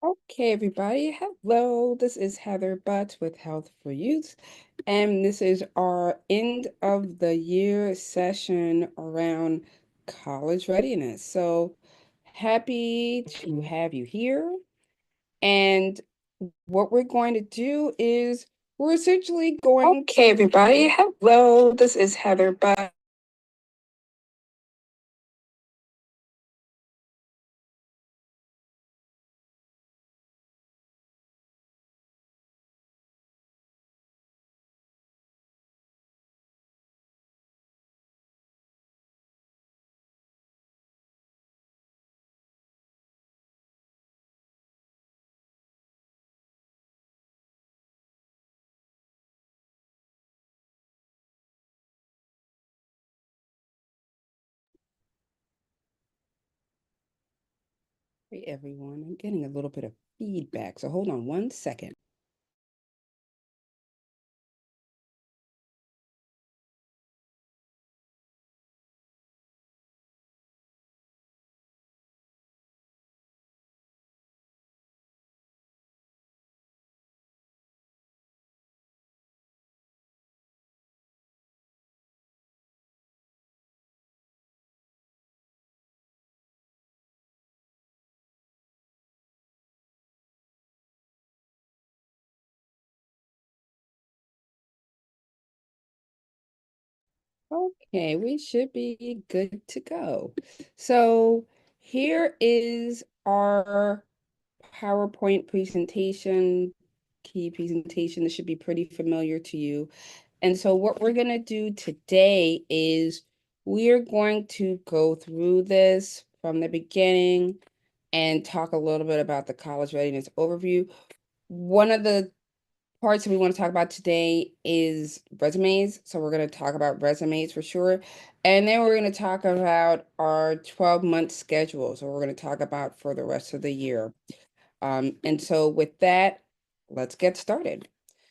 Okay, everybody. Hello, this is Heather Butts with Health for Youth, and this is our end of the year session around college readiness. So happy to have you here. And what we're going to do is we're essentially going Okay, everybody. Hello, this is Heather Butts. Hey, everyone. I'm getting a little bit of feedback, so hold on one second. Okay, we should be good to go. So here is our PowerPoint presentation, key presentation. This should be pretty familiar to you. And so what we're going to do today is we're going to go through this from the beginning and talk a little bit about the college readiness overview. One of the parts that we want to talk about today is resumes. So we're going to talk about resumes for sure. And then we're going to talk about our 12-month schedule. So we're going to talk about for the rest of the year. And so with that, let's get started.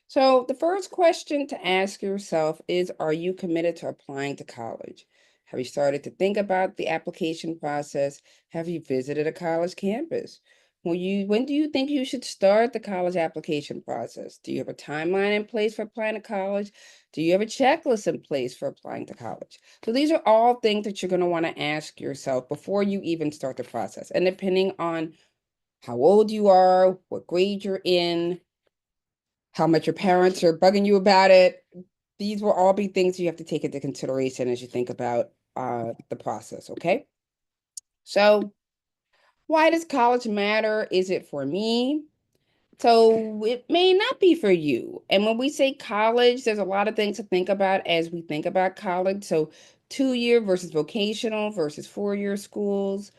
So the first question to ask yourself is, are you committed to applying to college? Have you started to think about the application process? Have you visited a college campus? When do you think you should start the college application process? Do you have a timeline in place for applying to college? Do you have a checklist in place for applying to college? So these are all things that you're going to want to ask yourself before you even start the process. And depending on how old you are, what grade you're in, how much your parents are bugging you about it. These will all be things you have to take into consideration as you think about the process, okay? So, why does college matter? Is it for me? So, it may not be for you. And when we say college, there's a lot of things to think about as we think about college. So, 2-year versus vocational versus 4-year schools.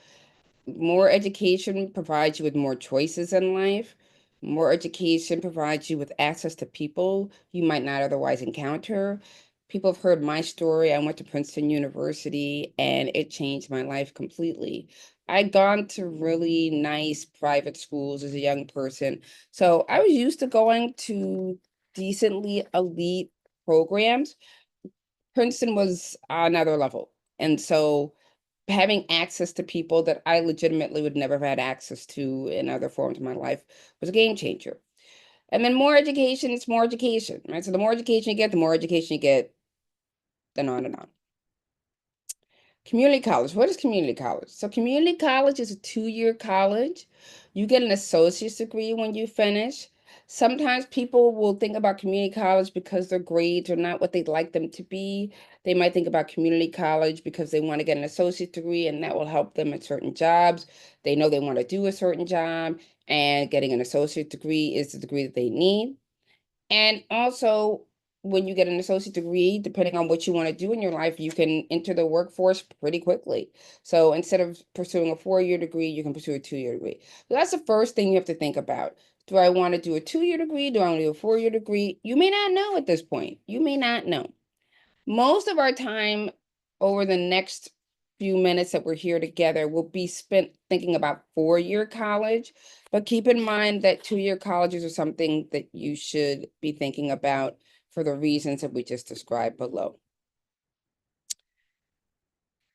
More education provides you with more choices in life. More education provides you with access to people you might not otherwise encounter. People have heard my story. I went to Princeton University and it changed my life completely. I'd gone to really nice private schools as a young person. So I was used to going to decently elite programs. Princeton was another level. And so having access to people that I legitimately would never have had access to in other forms of my life was a game changer. And then more education is more education, right? So the more education you get, the more education you get, then on and on. Community college. What is community college? So community college is a 2-year college. You get an associate's degree when you finish. Sometimes people will think about community college because their grades are not what they'd like them to be. They might think about community college because they want to get an associate degree and that will help them at certain jobs. They know they want to do a certain job, and getting an associate degree is the degree that they need. And also, when you get an associate degree, depending on what you want to do in your life, you can enter the workforce pretty quickly. So instead of pursuing a 4-year degree, you can pursue a 2-year degree. So that's the first thing you have to think about. Do I want to do a 2-year degree? Do I want to do a 4-year degree? You may not know at this point. You may not know. Most of our time over the next few minutes that we're here together will be spent thinking about 4-year college, but keep in mind that 2-year colleges are something that you should be thinking about for the reasons that we just described below.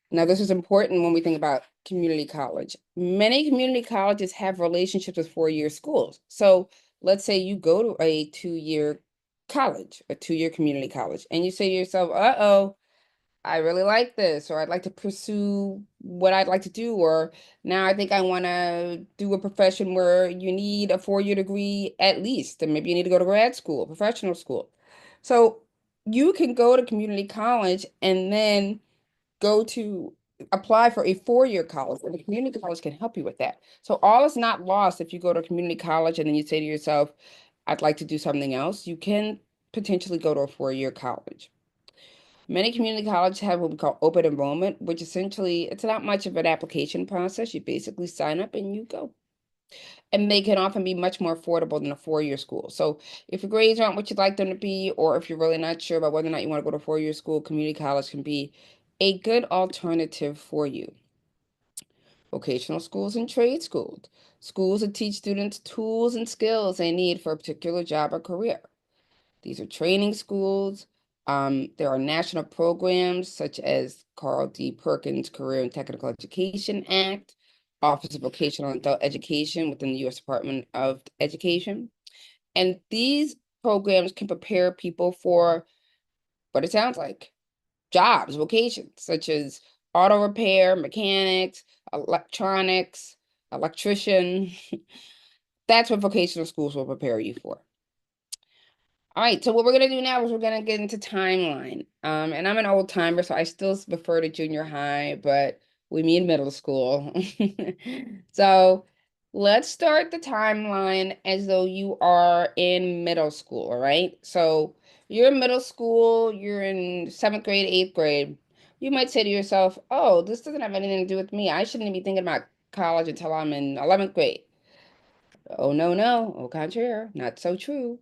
Now, this is important when we think about community college. Many community colleges have relationships with four-year schools. So let's say you go to a two-year college, a two-year community college, and you say to yourself, uh-oh, I really like this, or I'd like to pursue what I'd like to do, or now I think I want to do a profession where you need a four-year degree at least, and maybe you need to go to grad school, professional school. So you can go to community college and then go to apply for a four-year college, and the community college can help you with that. So all is not lost if you go to community college and then you say to yourself, I'd like to do something else. You can potentially go to a four-year college. Many community colleges have what we call open enrollment, which essentially it's not much of an application process. You basically sign up and you go. And they can often be much more affordable than a four-year school. So if your grades aren't what you'd like them to be, or if you're really not sure about whether or not you want to go to four-year school, community college can be a good alternative for you. Vocational schools and trade schools. Schools that teach students tools and skills they need for a particular job or career. These are training schools. There are national programs such as Carl D. Perkins Career and Technical Education Act, Office of Vocational and Adult Education within the U.S. Department of Education. And these programs can prepare people for what it sounds like jobs, vocations, such as auto repair, mechanics, electronics, electrician. That's what vocational schools will prepare you for. All right, so what we're gonna do now is we're gonna get into timeline. And I'm an old timer, so I still refer to junior high, but we mean middle school. So let's start the timeline as though you are in middle school, all right? So you're in middle school, you're in seventh grade, eighth grade. You might say to yourself, oh, this doesn't have anything to do with me. I shouldn't be thinking about college until I'm in 11th grade. Oh, no, no. Au contraire, not so true.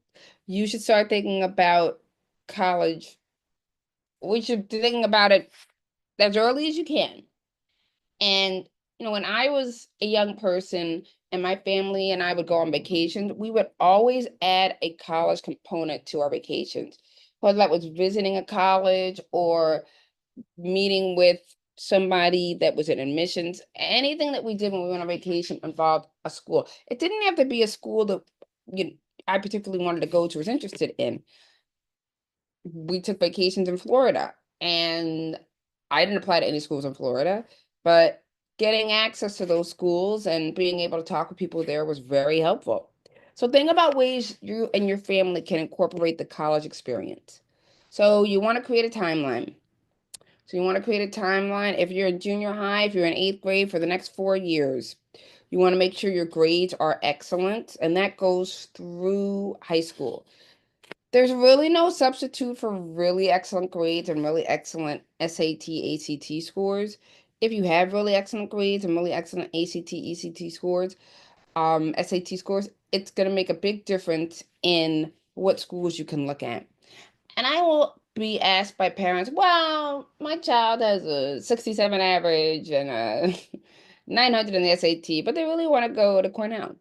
You should start thinking about college. We should be thinking about it as early as you can. And, when I was a young person and my family and I would go on vacations, we would always add a college component to our vacations, whether that was visiting a college or meeting with somebody that was in admissions. Anything that we did when we went on vacation involved a school. It didn't have to be a school that you know, I particularly wanted to go to, was interested in. We took vacations in Florida, and I didn't apply to any schools in Florida, but getting access to those schools and being able to talk with people there was very helpful. So think about ways you and your family can incorporate the college experience. So you want to create a timeline. So you want to create a timeline. If you're in junior high, if you're in eighth grade for the next 4 years, you want to make sure your grades are excellent, and that goes through high school. There's really no substitute for really excellent grades and really excellent SAT, ACT scores. If you have really excellent grades and really excellent ACT, ECT scores, SAT scores, it's going to make a big difference in what schools you can look at. And I will be asked by parents, well, my child has a 67 average and a 900 in the SAT, but they really want to go to Cornell.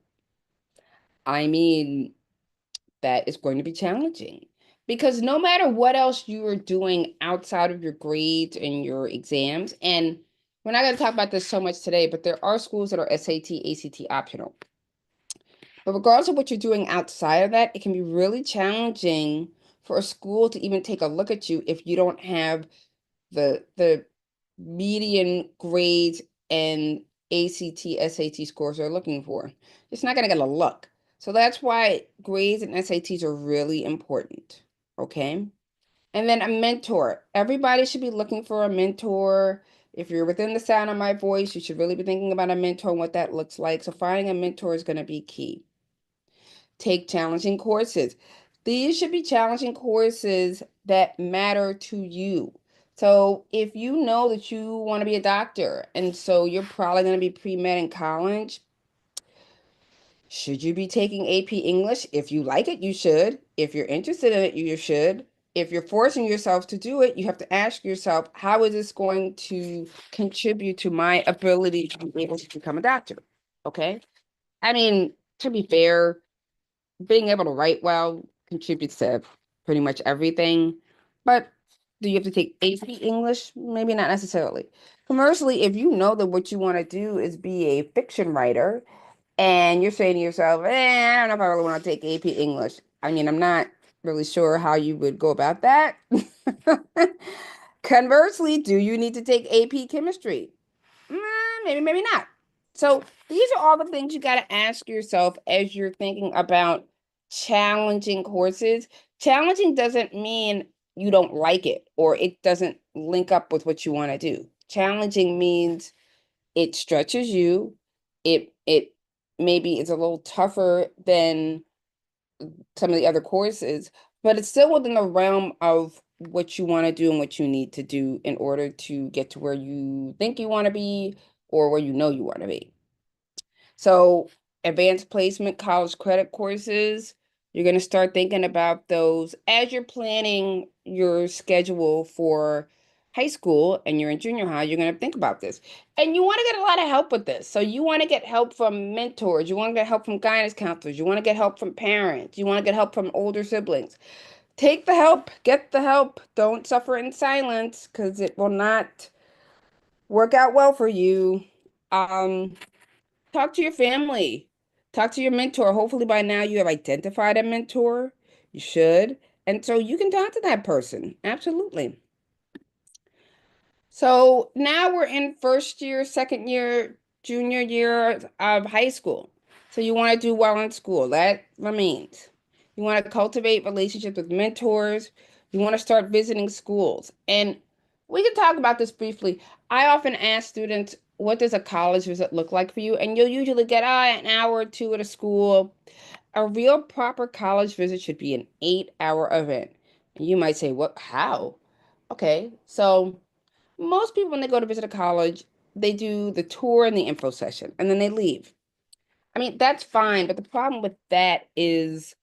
I mean, that is going to be challenging because no matter what else you are doing outside of your grades and your exams, and we're not going to talk about this so much today, but there are schools that are SAT, ACT optional. But regardless of what you're doing outside of that, it can be really challenging for a school to even take a look at you if you don't have the median grades and ACT, SAT scores they're looking for. It's not going to get a look. So that's why grades and SATs are really important. Okay. And then a mentor. Everybody should be looking for a mentor. If you're within the sound of my voice, you should really be thinking about a mentor and what that looks like. So finding a mentor is going to be key. Take challenging courses. These should be challenging courses that matter to you. So if you know that you want to be a doctor, and so you're probably going to be pre-med in college, should you be taking AP English? If you like it, you should. If you're interested in it, you should. If you're forcing yourself to do it, you have to ask yourself, how is this going to contribute to my ability to be able to become a doctor? Okay. I mean, to be fair, being able to write well contributes to pretty much everything. But Do you have to take AP English? Maybe not necessarily. Commercially, if you know that what you want to do is be a fiction writer and you're saying to yourself, I don't know if I really want to take AP English. I mean, I'm not really sure how you would go about that. Conversely, do you need to take AP Chemistry? Maybe, maybe not. So these are all the things you got to ask yourself as you're thinking about challenging courses. Challenging doesn't mean you don't like it or it doesn't link up with what you want to do. Challenging means it stretches you. It maybe it's a little tougher than some of the other courses, but it's still within the realm of what you want to do and what you need to do in order to get to where you think you want to be or where you know you want to be. So, advanced placement college credit courses, you're going to start thinking about those as you're planning your schedule for high school and you're in junior high, you're going to think about this. And you want to get a lot of help with this. So, you want to get help from mentors, you want to get help from guidance counselors, you want to get help from parents, you want to get help from older siblings. Take the help, get the help. Don't suffer in silence because it will not work out well for you. Um, Talk to your family. Talk to your mentor. Hopefully by now you have identified a mentor. You should. And so you can talk to that person. Absolutely. So now we're in first year, second year, junior year of high school. So you want to do well in school. That means you want to cultivate relationships with mentors. You want to start visiting schools. And we can talk about this briefly. I often ask students, what does a college visit look like for you? And you'll usually get an hour or two at a school. A real proper college visit should be an 8-hour event. And you might say, what, how? Okay, so most people, when they go to visit a college, they do the tour and the info session, and then they leave. I mean, that's fine, but the problem with that is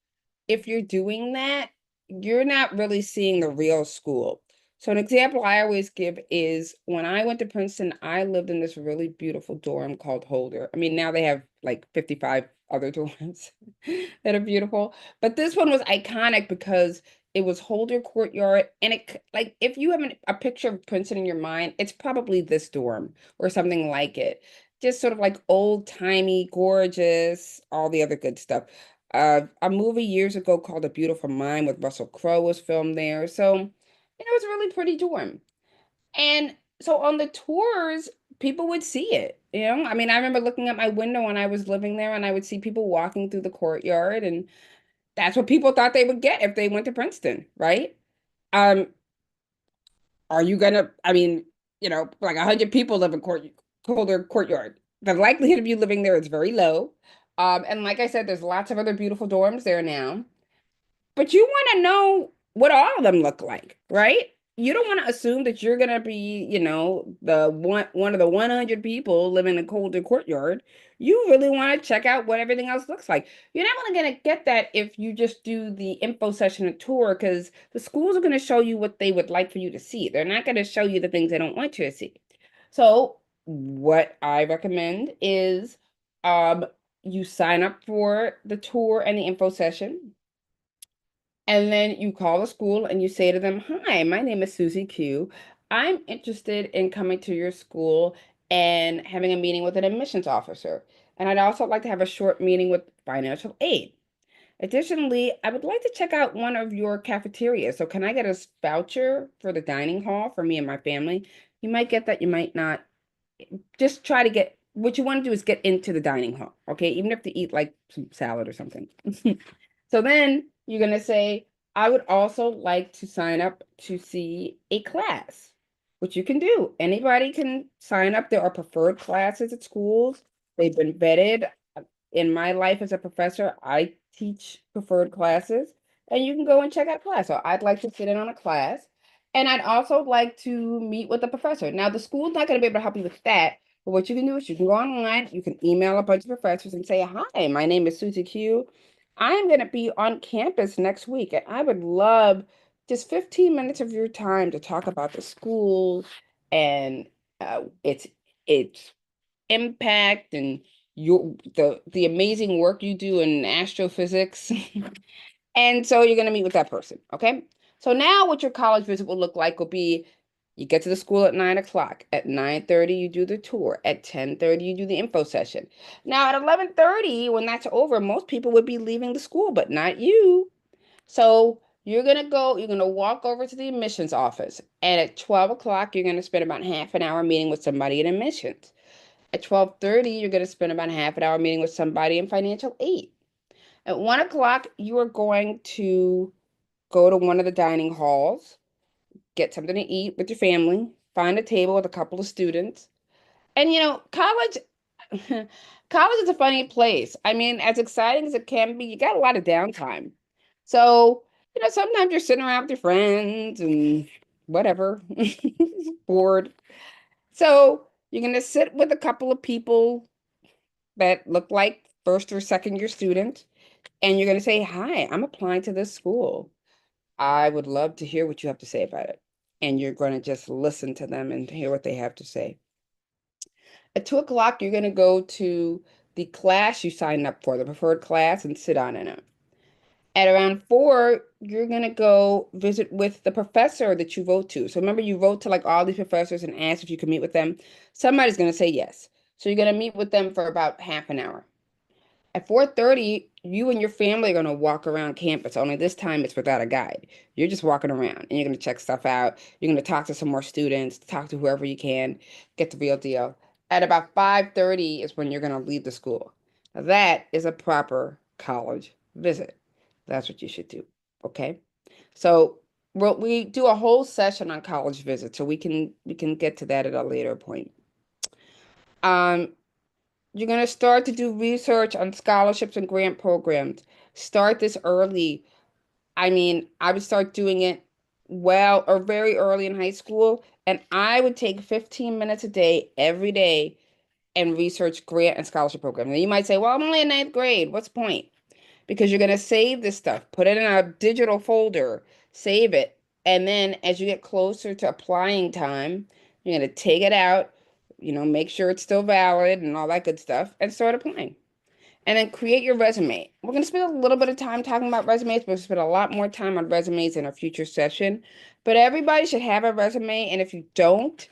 if you're doing that, you're not really seeing the real school. So an example I always give is when I went to Princeton, I lived in this really beautiful dorm called Holder. I mean, now they have like 55 other dorms that are beautiful, but this one was iconic because it was Holder Courtyard, and it like if you have a picture of Princeton in your mind, it's probably this dorm or something like it. Just sort of like old-timey, gorgeous, all the other good stuff. A movie years ago called A Beautiful Mind with Russell Crowe was filmed there. So, it was a really pretty dorm. And so on the tours, people would see it, you know? I mean, I remember looking at my window when I was living there and I would see people walking through the courtyard, and that's what people thought they would get if they went to Princeton, right? Um, are you gonna, I mean, like 100 people live in Colder Courtyard. The likelihood of you living there is very low. And like I said, there's lots of other beautiful dorms there now. But you want to know what all of them look like, right? You don't want to assume that you're gonna be, the one of the 100 people living in a colder courtyard. You really want to check out what everything else looks like. You're not really gonna get that if you just do the info session and tour, because the schools are gonna show you what they would like for you to see. They're not gonna show you the things they don't want you to see. So what I recommend is um you sign up for the tour and the info session. And then you call the school and you say to them, "Hi, my name is Susie Q. I'm interested in coming to your school and having a meeting with an admissions officer. And I'd also like to have a short meeting with financial aid. Additionally, I would like to check out one of your cafeterias. So can I get a voucher for the dining hall for me and my family?" You might get that, you might not. Just try to get, what you want to do is get into the dining hall, okay? Even if to eat like some salad or something. So then you're going to say, I would also like to sign up to see a class, which you can do. Anybody can sign up. There are preferred classes at schools. They've been vetted. In my life as a professor, I teach preferred classes, and you can go and check out a class. So I'd like to sit in on a class, and I'd also like to meet with a professor. Now, the school's not going to be able to help you with that, but what you can do is you can go online, you can email a bunch of professors and say, "Hi, my name is Susie Q. I'm going to be on campus next week, and I would love just 15 minutes of your time to talk about the school and its impact and the amazing work you do in astrophysics." And so you're going to meet with that person, okay? So now what your college visit will look like will be you get to the school at 9 o'clock. At 9:30, you do the tour. At 10:30, you do the info session. Now at 11:30, when that's over, most people would be leaving the school, but not you. So you're gonna walk over to the admissions office. And at 12 o'clock, you're gonna spend about half an hour meeting with somebody in admissions. At 12:30, you're gonna spend about half an hour meeting with somebody in financial aid. At 1 o'clock, you are going to go to one of the dining halls, get something to eat with your family, find a table with a couple of students. And college college is a funny place. I mean, as exciting as it can be, you got a lot of downtime. So, sometimes you're sitting around with your friends and whatever, bored. So, you're going to sit with a couple of people that look like first or second year students, and you're going to say, "Hi, I'm applying to this school. I would love to hear what you have to say about it." And you're going to just listen to them and hear what they have to say. At 2 o'clock, you're going to go to the class you signed up for, the preferred class, and sit on in it. At around 4, you're going to go visit with the professor that you wrote to. So remember, you wrote to like all these professors and asked if you could meet with them. Somebody's going to say yes. So you're going to meet with them for about half an hour. At 4:30, you and your family are going to walk around campus, only this time it's without a guide. You're just walking around and you're going to check stuff out. You're going to talk to some more students, talk to whoever you can, get the real deal. At about 5:30 is when you're going to leave the school. Now, that is a proper college visit. That's what you should do. Okay? So we do a whole session on college visits, so we can get to that at a later point. Um, you're going to start to do research on scholarships and grant programs. Start this early. I mean, I would start doing it well or very early in high school, and I would take 15 minutes a day every day and research grant and scholarship programs. And you might say, well, I'm only in ninth grade. What's the point? Because you're going to save this stuff, put it in a digital folder, save it. And then as you get closer to applying time, you're going to take it out, make sure it's still valid and all that good stuff, and start applying. And then create your resume. We're going to spend a little bit of time talking about resumes, but we'll spend a lot more time on resumes in a future session. But everybody should have a resume. And if you don't,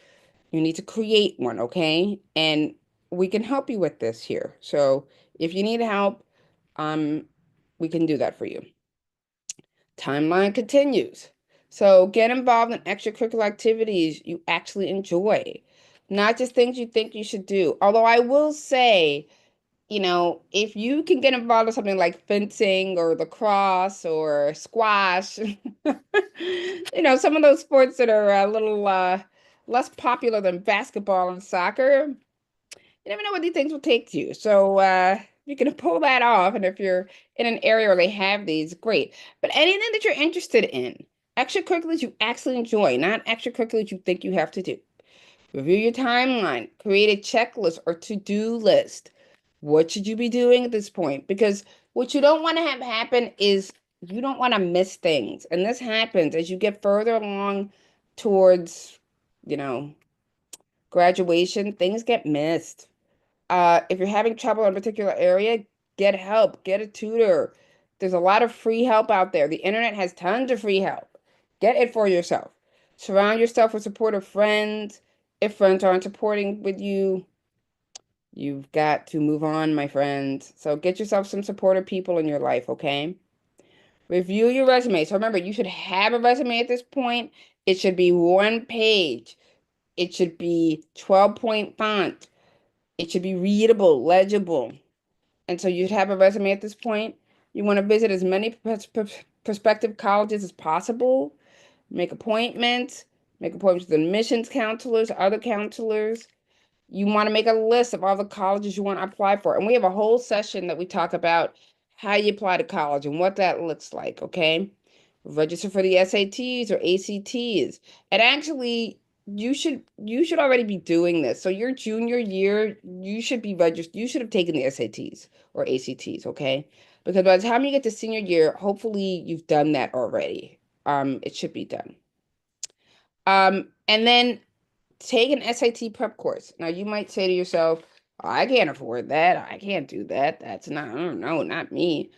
you need to create one, okay? And we can help you with this here. So if you need help, um, we can do that for you. Timeline continues. So get involved in extracurricular activities you actually enjoy, not just things you think you should do. Although I will say, if you can get involved in something like fencing or lacrosse or squash, some of those sports that are a little less popular than basketball and soccer, you never know what these things will take you. So you can pull that off. And if you're in an area where they have these, great. But anything that you're interested in, extracurriculars you actually enjoy, not extracurriculars you think you have to do. Review your timeline, create a checklist or to-do list. What should you be doing at this point? Because what you don't want to have happen is you don't want to miss things. And this happens as you get further along towards, you know, graduation, things get missed. If you're having trouble in a particular area, get help, get a tutor. There's a lot of free help out there. The internet has tons of free help. Get it for yourself. Surround yourself with supportive friends. If friends aren't supporting with you, you've got to move on, my friends. So get yourself some supportive people in your life, okay? Review your resume. So remember, you should have a resume at this point. It should be one page. It should be 12-point font. It should be readable, legible. And so you'd have a resume at this point. You want to visit as many prospective colleges as possible. Make appointments with admissions counselors, other counselors. You want to make a list of all the colleges you want to apply for. And we have a whole session that we talk about how you apply to college and what that looks like, okay? Register for the SATs or ACTs. And actually, you should already be doing this. So your junior year, you should be registered. You should have taken the SATs or ACTs, okay? Because by the time you get to senior year, hopefully you've done that already. It should be done. And then take an SAT prep course. Now you might say to yourself, "Oh, I can't afford that. I can't do that. That's not, I don't know, not me."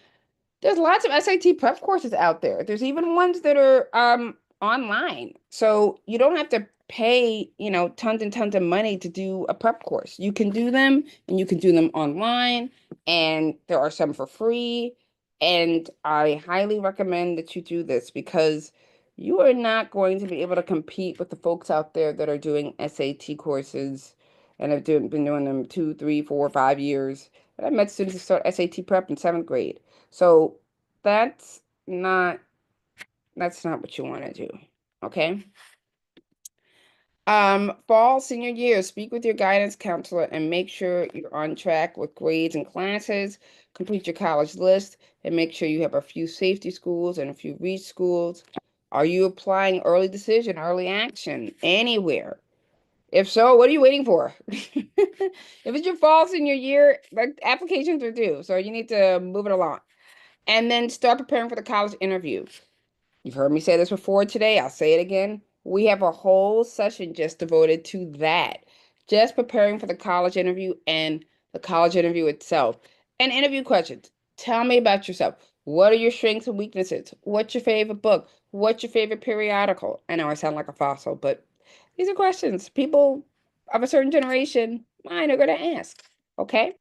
There's lots of SAT prep courses out there. There's even ones that are online. So you don't have to pay, tons and tons of money to do a prep course. You can do them and you can do them online, and there are some for free. And I highly recommend that you do this because you are not going to be able to compete with the folks out there that are doing SAT courses and been doing them 2, 3, 4, 5 years. And I met students who start SAT prep in seventh grade. So that's not that's not what you want to do. Okay? Fall senior year, speak with your guidance counselor and make sure you're on track with grades and classes. Complete your college list and make sure you have a few safety schools and a few reach schools. Are you applying early decision, early action anywhere? If so, what are you waiting for? If it's your fall senior year, like applications are due, so you need to move it along. And then start preparing for the college interview. You've heard me say this before today. I'll say it again. We have a whole session just devoted to that, just preparing for the college interview and the college interview itself. And interview questions. Tell me about yourself. What are your strengths and weaknesses? What's your favorite book? What's your favorite periodical? I know I sound like a fossil, but these are questions people of a certain generation, mine, are going to ask. Okay?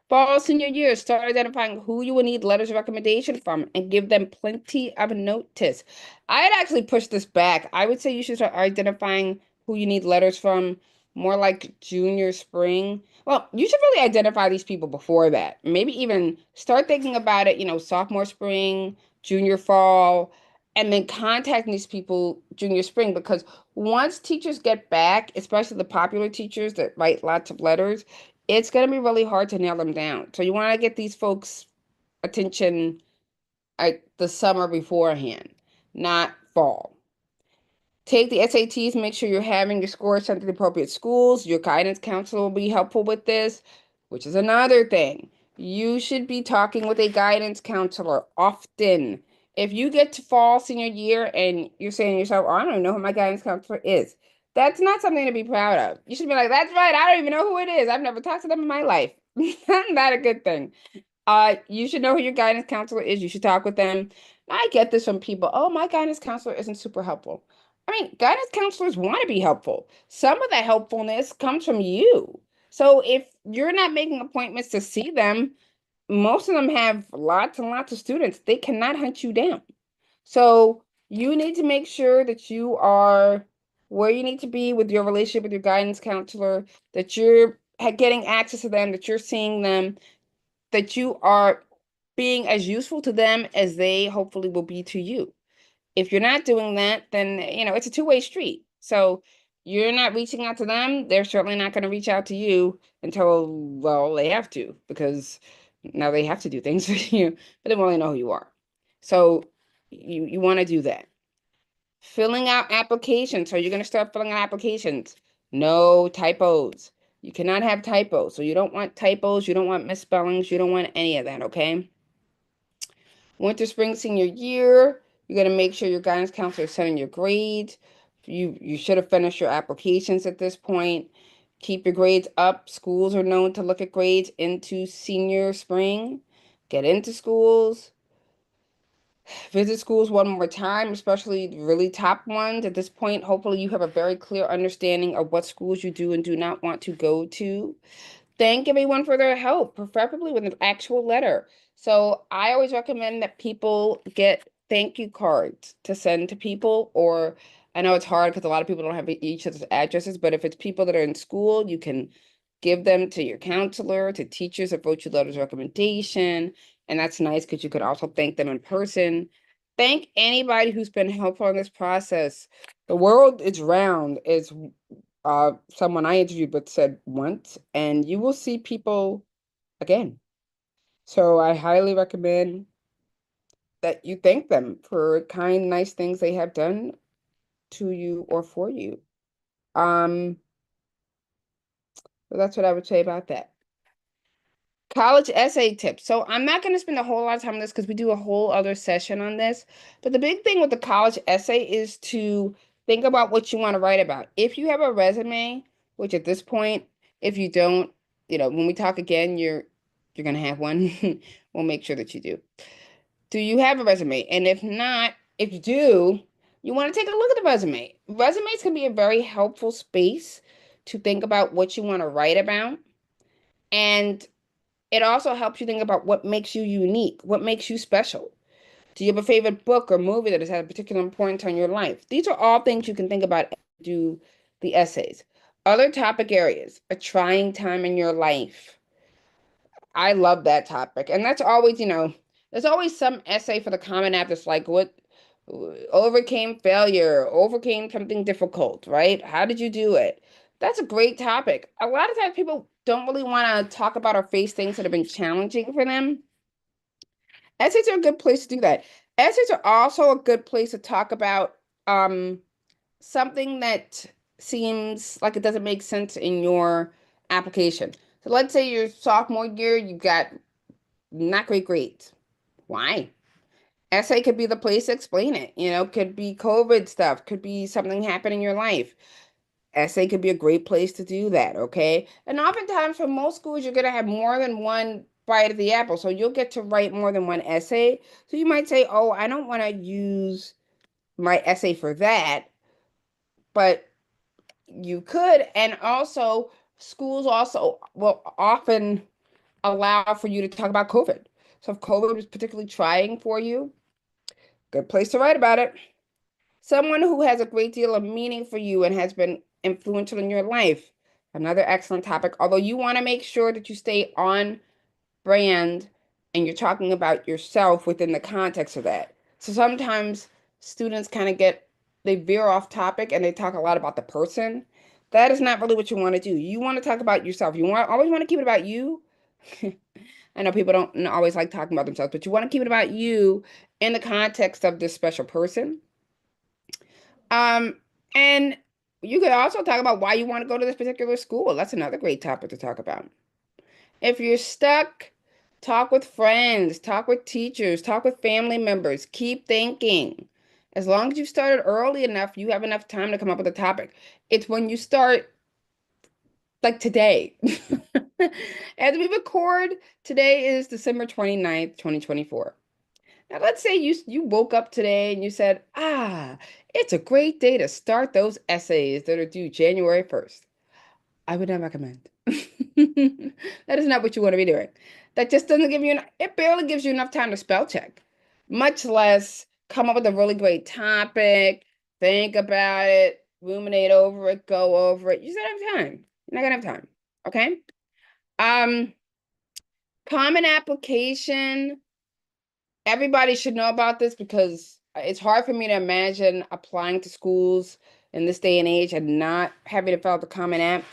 Fall senior year, start identifying who you will need letters of recommendation from and give them plenty of notice. I had actually pushed this back. I would say you should start identifying who you need letters from more like junior spring. Well, you should really identify these people before that. Maybe even start thinking about it, sophomore spring, junior fall, and then contacting these people junior spring because once teachers get back, especially the popular teachers that write lots of letters, it's going to be really hard to nail them down. So you want to get these folks' attention like the summer beforehand, not fall. Take the SATs, make sure you're having your scores sent to the appropriate schools. Your guidance counselor will be helpful with this, which is another thing. You should be talking with a guidance counselor often. If you get to fall senior year and you're saying to yourself, oh, I don't even know who my guidance counselor is, that's not something to be proud of. You should be like, that's right, I don't even know who it is. I've never talked to them in my life. Not a good thing. You should know who your guidance counselor is. You should talk with them. I get this from people. Oh, my guidance counselor isn't super helpful. I mean, guidance counselors want to be helpful. Some of the helpfulness comes from you. So if you're not making appointments to see them, most of them have lots and lots of students. They cannot hunt you down. So you need to make sure that you are where you need to be with your relationship with your guidance counselor, that you're getting access to them, that you're seeing them, that you are being as useful to them as they hopefully will be to you. If you're not doing that, then it's a two-way street. So you're not reaching out to them, they're certainly not going to reach out to you until, well, they have to, because now they have to do things for you, but they won't really know who you are. So you want to do that. Filling out applications. So you're going to start filling out applications. No typos. You cannot have typos. So you don't want typos. You don't want misspellings. You don't want any of that, okay? Winter, spring, senior year. You're going to make sure your guidance counselor is sending your grades. You should have finished your applications at this point. Keep your grades up. Schools are known to look at grades into senior spring. Get into schools. Visit schools one more time, especially the really top ones. At this point, hopefully you have a very clear understanding of what schools you do and do not want to go to. Thank everyone for their help, preferably with an actual letter. So I always recommend that people get thank you cards to send to people, or I know it's hard because a lot of people don't have each other's addresses, but if it's people that are in school, you can give them to your counselor, to teachers that wrote you letters of recommendation. And that's nice because you could also thank them in person. Thank anybody who's been helpful in this process. The world is round, is someone I interviewed with said once, and you will see people again. So I highly recommend that you thank them for kind, nice things they have done to you or for you. Um, so that's what I would say about that. College essay tips. So I'm not going to spend a whole lot of time on this because we do a whole other session on this. But the big thing with the college essay is to think about what you want to write about. If you have a resume, which at this point, if you don't, when we talk again, you're going to have one. We'll make sure that you do. Do you have a resume? And if not, if you do, you want to take a look at the resume. Resumes can be a very helpful space to think about what you want to write about. And it also helps you think about what makes you unique, what makes you special. Do you have a favorite book or movie that has had a particular importance on your life? These are all things you can think about as you do the essays. Other topic areas, a trying time in your life. I love that topic. And that's always, there's always some essay for the Common App that's like, what overcame failure, overcame something difficult, right? How did you do it? That's a great topic. A lot of times people don't really want to talk about or face things that have been challenging for them. Essays are a good place to do that. Essays are also a good place to talk about something that seems like it doesn't make sense in your application. So let's say your sophomore year, you got not great grades. Why? Essay could be the place to explain it. Could be COVID stuff, could be something happened in your life. Essay could be a great place to do that, okay? And oftentimes for most schools, you're going to have more than one bite of the apple. So you'll get to write more than one essay. So you might say, oh, I don't want to use my essay for that, but you could. And also, schools also will often allow for you to talk about COVID. So if COVID was particularly trying for you, good place to write about it. Someone who has a great deal of meaning for you and has been influential in your life. Another excellent topic, although you want to make sure that you stay on brand and you're talking about yourself within the context of that. So sometimes students kind of they veer off topic and they talk a lot about the person. That is not really what you want to do. You want to talk about yourself. Always want to keep it about you. I know people don't always like talking about themselves, but you want to keep it about you in the context of this special person. Um, and you could also talk about why you want to go to this particular school. That's another great topic to talk about. If you're stuck, talk with friends, talk with teachers, talk with family members. Keep thinking. As long as you started early enough, you have enough time to come up with a topic. It's when you start, like today. As we record, today is December 29th, 2024. Now, let's say you woke up today and you said, it's a great day to start those essays that are due January 1st. I would not recommend. That is not what you want to be doing. That just doesn't give you, it barely gives you enough time to spell check, much less come up with a really great topic, think about it, ruminate over it, go over it. You just don't have time. You're not gonna have time. Okay? Um, Common application. Everybody should know about this because it's hard for me to imagine applying to schools in this day and age and not having to fill out the Common App.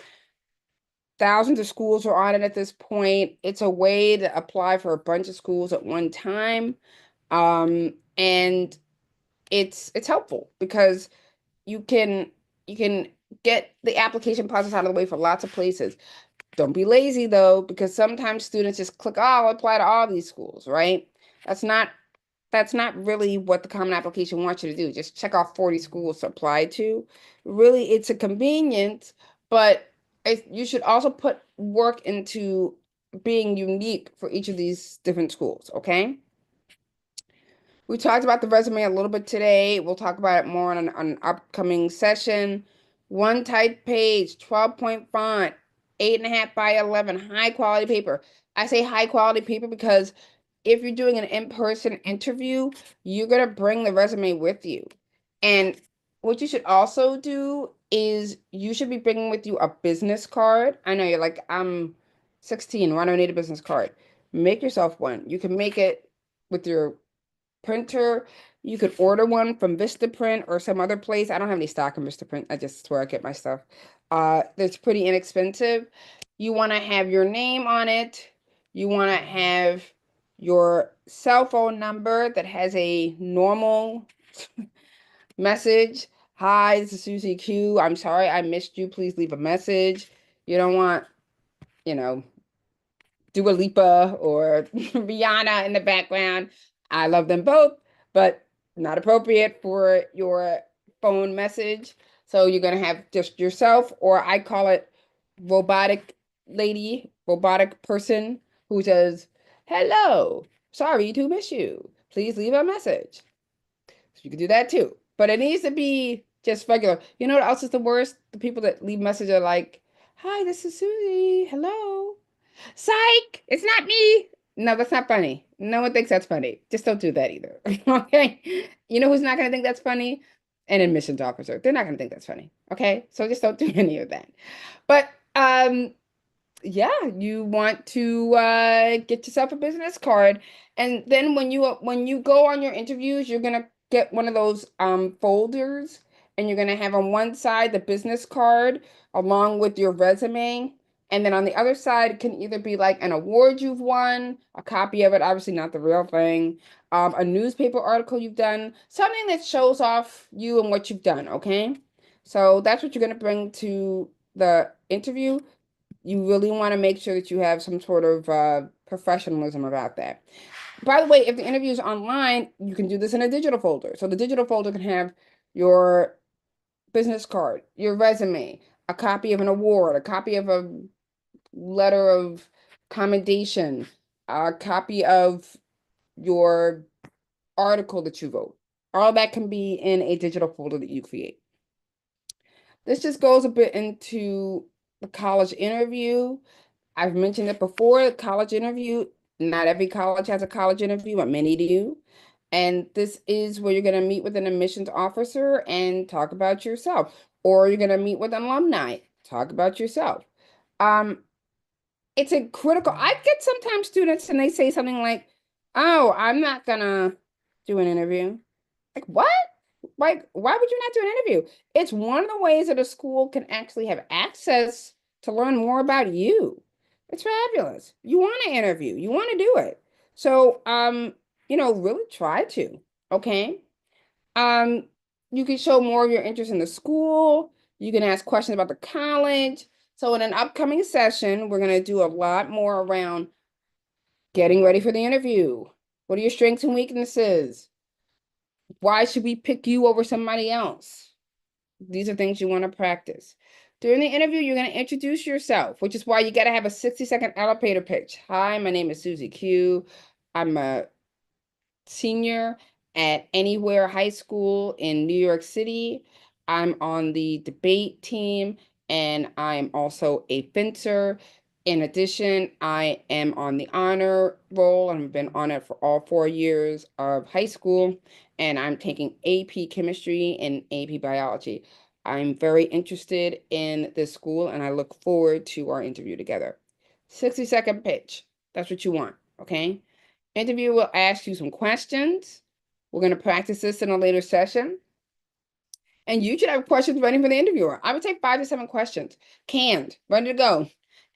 Thousands of schools are on it at this point. It's a way to apply for a bunch of schools at one time. And it's helpful because you can you can get the application process out of the way for lots of places. Don't be lazy though, because sometimes students just click, oh, I'll apply to all these schools, right? That's not that's not really what the Common Application wants you to do. Just check off 40 schools to apply to. Really, it's a convenience, but you should also put work into being unique for each of these different schools, okay? We talked about the resume a little bit today. We'll talk about it more on an upcoming session. One type page, 12-point font, 8.5 by 11, high quality paper. I say high quality paper because if you're doing an in-person interview, you're going to bring the resume with you. And what you should also do is you should be bringing with you a business card. I know you're like, I'm 16. Why do I need a business card? Make yourself one. You can make it with your printer. You could order one from Vistaprint or some other place. I don't have any stock in Vistaprint. I just where I get my stuff. It's pretty inexpensive. You want to have your name on it. You want to have your cell phone number that has a normal message. Hi, this is Susie Q. I'm sorry I missed you. Please leave a message. You don't want, you know, Dua Lipa or Rihanna in the background. I love them both, but not appropriate for your phone message. So you're going to have just yourself, or I call it robotic robotic person who says, hello, sorry to miss you. please leave a message. So you can do that too. But it needs to be just regular. You know what else is the worst? The people that leave messages are like, "Hi, this is Susie. Hello." Psych! It's not me. No, that's not funny. No one thinks that's funny. Just don't do that either. Okay? You know who's not gonna think that's funny? An admissions officer. They're not gonna think that's funny. Okay? So just don't do any of that. But yeah, you want to get yourself a business card, and then when you go on your interviews, you're gonna get one of those folders, and you're gonna have on one side the business card along with your resume, and then on the other side it can either be like an award you've won, a copy of it, obviously not the real thing, a newspaper article you've done, something that shows off you and what you've done. Okay, so that's what you're gonna bring to the interview. You really want to make sure that you have some sort of professionalism about that. By the way, if the interview is online, you can do this in a digital folder. So the digital folder can have your business card, your resume, a copy of an award, a copy of a letter of commendation, a copy of your article that you wrote. All that can be in a digital folder that you create. This just goes a bit into the college interview. I've mentioned it before, college interview. Not every college has a college interview, but many do. And this is where you're going to meet with an admissions officer and talk about yourself. Or you're going to meet with an alumni, talk about yourself. Um, it's a critical, I get sometimes students and they say something like, "Oh, I'm not gonna do an interview." Like, what? Like, why would you not do an interview? It's one of the ways that a school can actually have access to learn more about you. It's fabulous. You want to interview, you want to do it. So, really try to, okay? Um, you can show more of your interest in the school. You can ask questions about the college. So in an upcoming session, we're going to do a lot more around getting ready for the interview. What are your strengths and weaknesses? Why should we pick you over somebody else? These are things you want to practice. During the interview, you're going to introduce yourself, which is why you got to have a 60-second elevator pitch. Hi, my name is Susie Q. I'm a senior at Anywhere High School in New York City. I'm on the debate team and I'm also a fencer. In addition, I am on the honor roll and I've been on it for all 4 years of high school, and I'm taking AP chemistry and AP biology. I'm very interested in this school and I look forward to our interview together. 60-second pitch. That's what you want, okay? Interviewer will ask you some questions. We're going to practice this in a later session. And you should have questions ready for the interviewer. I would say 5 to 7 questions, canned, ready to go.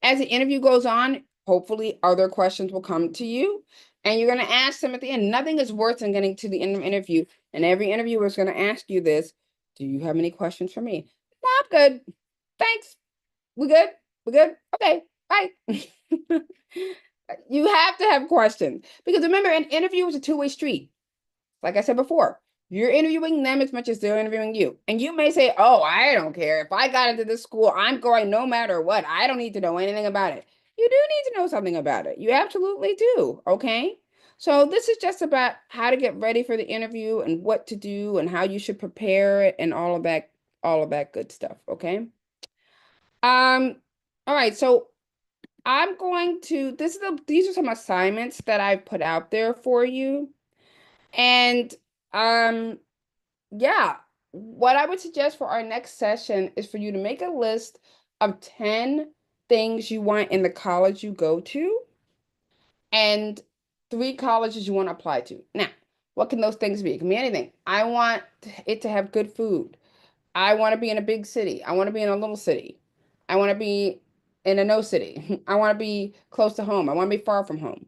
As the interview goes on, hopefully other questions will come to you. And you're going to ask them at the end. Nothing is worse than getting to the end of the interview. And every interviewer is going to ask you this. Do you have any questions for me? No, I'm good. Thanks. We good? We good? Okay. Bye. You have to have questions because remember, an interview is a two-way street. Like I said before, you're interviewing them as much as they're interviewing you. And you may say, "Oh, I don't care. If I got into this school, I'm going no matter what. I don't need to know anything about it." You do need to know something about it. You absolutely do. Okay. So this is just about how to get ready for the interview and what to do and how you should prepare it and all of that good stuff. Okay. All right. So I'm going to, these are some assignments that I've put out there for you. And um, yeah, what I would suggest for our next session is for you to make a list of 10 things you want in the college you go to and 3 colleges you want to apply to. Now, what can those things be? It can be anything. I want it to have good food. I want to be in a big city. I want to be in a little city. I want to be in a no city. I want to be close to home. I want to be far from home.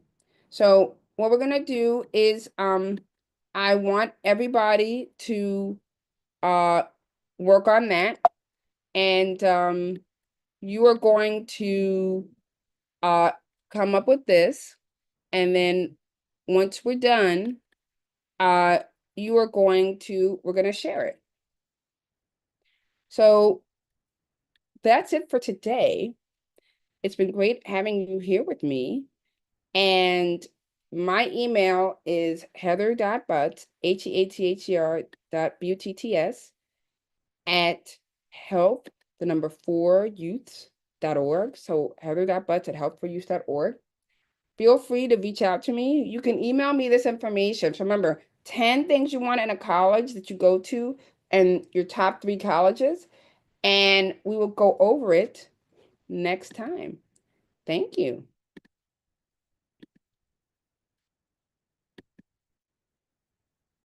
So what we're gonna do is I want everybody to uh work on that, and you are going to uh come up with this, and then once we're done, uh you are going to we're gonna share it. So that's it for today. It's been great having you here with me. And My email is heather.butts, heather.butts at help, the number 4 youths.org. So heather.butts at help4youth.org. Feel free to reach out to me. You can email me this information. So remember, 10 things you want in a college that you go to and your top 3 colleges, and we will go over it next time. Thank you.